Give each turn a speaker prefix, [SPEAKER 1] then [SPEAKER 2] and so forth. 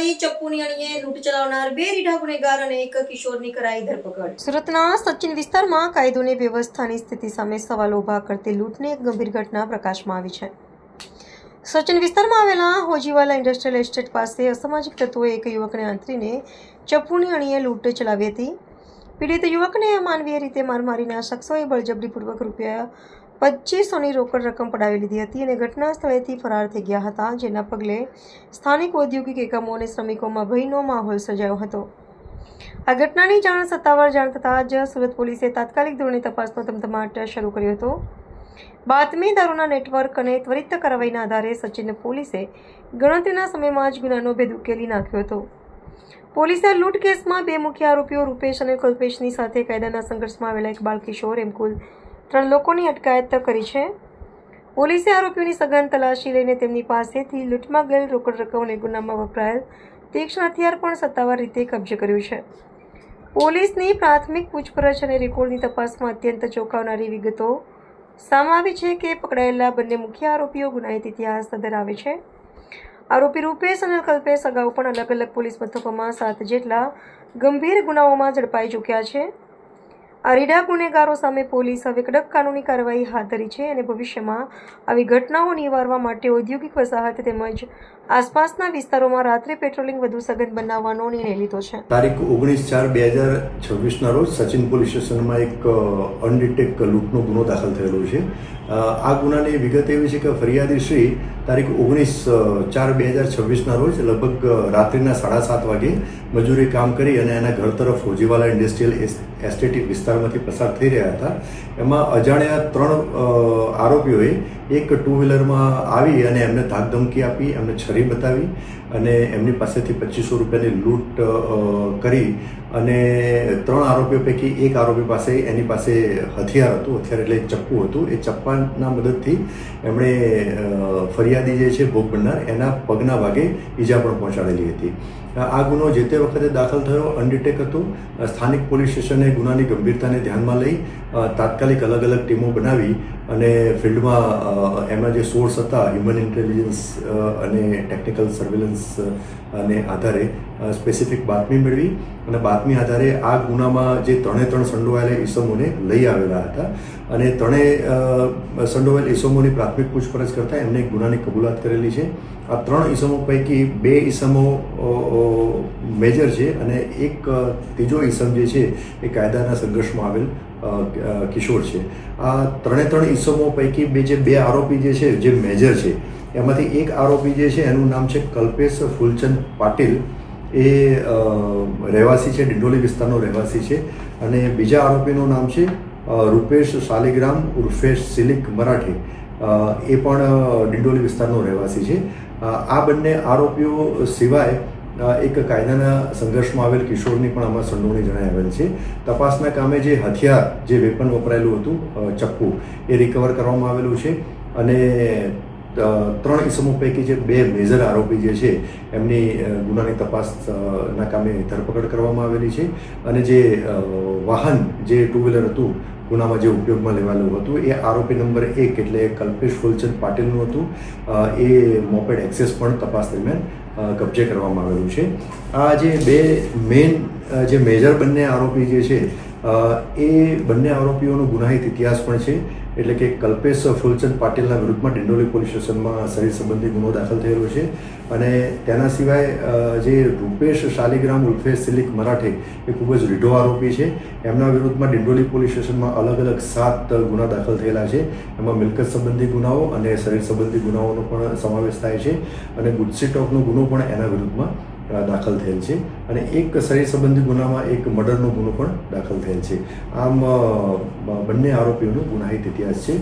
[SPEAKER 1] જાળી ચપ્પુની અણીએ લૂંટ ચલાવનાર 2 રીઢા ગુનેગાર અને 1 કિશોરની કરાઈ ધરપકડ। સુરતના સચિન વિસ્તારમાં કાયદો અને વ્યવસ્થાની સ્થિતિ સામે સવાલો ઊભા કરતી લૂંટની એક ગંભીર ઘટના પ્રકાશમાં આવી છે। સચિન વિસ્તારમાં આવેલા હોજીવાલા ઇન્ડસ્ટ્રીયલ એસ્ટેટ પાસે અસામાજિક તત્વોએ એક યુવકને આંતરીને ચપ્પુની અણીએ લૂંટ ચલાવી હતી। પીડિત યુવકને માનવીય રીતે માર મારીને શખ્સોએ બળજબરીપૂર્વક ₹2500ની રોકડ રકમ પડાવી લીધી હતી અને ઘટના સ્થળેથી ફરાર થઈ ગયા હતા, જેના પગલે સ્થાનિક ઔદ્યોગિક એકમો અને શ્રમિકોમાં ભયનો માહોલ સર્જાયો હતો। આ ઘટનાની સત્તાવાર જાણ થતાં જ સુરત પોલીસે તાત્કાલિક ધોરણે તપાસનો ધમધમાટ શરૂ કર્યો હતો। બાતમીદારોના નેટવર્ક અને ત્વરિત કાર્યવાહીના આધારે સચિન પોલીસે ગણતરીના સમયમાં જ ગુનાનો ભેદ ઉકેલી નાખ્યો હતો। પોલીસે લૂંટ કેસમાં 2 મુખ્ય આરોપીઓ રૂપેશ અને કલ્પેશની સાથે કાયદાના સંઘર્ષમાં આવેલા એક બાળકિશોર એમ કુલ 3 લોકોની અટકાયત કરી છે। પોલીસે આરોપીઓની સઘન તલાશી લઈને તેમની પાસેથી લૂંટમાં ગયેલ રોકડ રકમ અને ગુનામાં વપરાયેલ તીક્ષ્ણ હથિયાર પણ સત્તાવાર રીતે કબજે કર્યું છે। પોલીસની પ્રાથમિક પૂછપરછ અને રેકોર્ડની તપાસમાં અત્યંત ચોંકાવનારી વિગતો સામે આવી છે કે પકડાયેલા બંને મુખ્ય આરોપીઓ ગુનાહિત ઇતિહાસ ધરાવે છે। આરોપી રૂપેશ અને કલ્પેશ અગાઉ પણ અલગ અલગ પોલીસ મથકોમાં 7 જેટલા ગંભીર ગુનાઓમાં ઝડપાઈ ચૂક્યા છે। આ રીઢા ગુનેગારો સામે પોલીસ હવે કડક કાનૂની કાર્યવાહી હાથ ધરી છે અને ભવિષ્યમાં આવી ઘટનાઓ નિવારવા માટે ઔદ્યોગિક વસાહત તેમજ આસપાસના વિસ્તારોમાં રાત્રે પેટ્રોલિંગ વધુ સઘન બનાવવાનો નિર્ણય લીધો છે।
[SPEAKER 2] તારીખ 19/4/2026ના રોજ સચિન પોલીસ સ્ટેશનમાં એક અનડિટેક લૂંટનો ગુનો દાખલ થયેલો છે। આ ગુનાની વિગત એવી છે કે ફરિયાદી શ્રી તારીખ 19/4/2026ના રોજ લગભગ રાત્રિના 7:30 વાગે મજૂરી કામ કરી અને એના ઘર તરફ હોજીવાલા ઇન્ડસ્ટ્રીયલ એસ્ટેટ વિસ્તારમાંથી પસાર થઈ રહ્યા હતા। એમાં અજાણ્યા 3 આરોપીઓએ એક 2-વ્હીલરમાં આવી અને એમને ધાકધમકી આપી, એમને છરી બતાવી અને એમની પાસેથી ₹2500ની લૂંટ કરી અને 3 આરોપીઓ પૈકી એક આરોપી પાસે એની પાસે હથિયાર હતું, હથિયાર એટલે ચપ્પુ હતું। એ ચપ્પાના મદદથી એમણે ફરિયાદી જે છે ભોગ બનનાર એના પગના ભાગે ઈજા પણ પહોંચાડેલી હતી। આ ગુનો જે તે વખતે દાખલ થયો અનડિટેક હતો। સ્થાનિક પોલીસ સ્ટેશને ગુનાની ગંભીરતાને ધ્યાનમાં લઈ તાત્કાલિક અલગ અલગ ટીમો બનાવી અને ફિલ્ડમાં એમના જે સોર્સ હતા હ્યુમન ઇન્ટેલિજન્સ અને ટેકનિકલ સર્વેલન્સ અને આધારે સ્પેસિફિક બાતમી મેળવી અને બાતમી આધારે આ ગુનામાં જે 3 સંડોવાયેલા ઈસમોને લઈ આવેલા હતા અને 3 સંડોવાયેલ ઈસમોની પ્રાથમિક પૂછપરછ કરતાં એમને ગુનાની કબૂલાત કરેલી છે। આ 3 ઈસમો પૈકી 2 ઈસમો મેજર છે અને એક ત્રીજો ઈસમ જે છે એ કાયદાના સંઘર્ષમાં આવેલ કિશોર છે। આ 3 ઈસમો પૈકી જે 2 આરોપી જે છે જે મેજર છે એમાંથી એક આરોપી જે છે એનું નામ છે કલ્પેશ ફૂલચંદ પાટીલ। એ રહેવાસી છે, ડિંડોલી વિસ્તારનો રહેવાસી છે અને બીજા આરોપીનું નામ છે રૂપેશ શાલિગ્રામ ઉર્ફે સિલિક મરાઠી। એ પણ ડિંડોલી વિસ્તારનો રહેવાસી છે। આ બંને આરોપીઓ સિવાય એક કાયદાના સંઘર્ષમાં આવેલ કિશોરની પણ આમાં સંડોવણી જણાઈ આવેલ છે। તપાસના કામે જે હથિયાર, જે વેપન વપરાયેલું હતું ચપ્પુ, એ રિકવર કરવામાં આવેલું છે અને 3 ઈસમો પૈકી જે 2 મેજર આરોપી જે છે એમની ગુનાની તપાસના કામે ધરપકડ કરવામાં આવેલી છે અને જે વાહન, જે 2-વ્હીલર હતું ગુનામાં જે ઉપયોગમાં લેવાયેલું હતું એ આરોપી નંબર 1 એટલે કલ્પેશ ફૂલચંદ પાટીલનું હતું। એ મોપેડ એક્સેસ પણ તપાસ દરમિયાન કબજે કરવામાં આવેલું છે। આ જે 2 મેઇન જે મેજર બંને આરોપી જે છે એ બંને આરોપીઓનો ગુનાહિત ઇતિહાસ પણ છે। એટલે કે કલ્પેશ ફૂલચંદ પાટીલના વિરુદ્ધમાં ડિંડોલી પોલીસ સ્ટેશનમાં શરીર સંબંધી ગુનો દાખલ થયેલો છે અને તેના સિવાય જે રૂપેશ શાલિગ્રામ ઉર્ફે સિલિક મરાઠી એ ખૂબ જ રીઢો આરોપી છે। એમના વિરુદ્ધમાં ડિંડોલી પોલીસ સ્ટેશનમાં અલગ અલગ 7 ગુના દાખલ થયેલા છે। એમાં મિલકત સંબંધી ગુનાઓ અને શરીર સંબંધી ગુનાઓનો પણ સમાવેશ થાય છે અને ગુજસી ટોકનો ગુનો પણ એના વિરુદ્ધમાં દાખલ થયેલ છે અને એક શરીર સંબંધી ગુનામાં એક મર્ડરનો ગુનો પણ દાખલ થયેલ છે। આમ બંને આરોપીઓનો ગુનાહિત ઇતિહાસ છે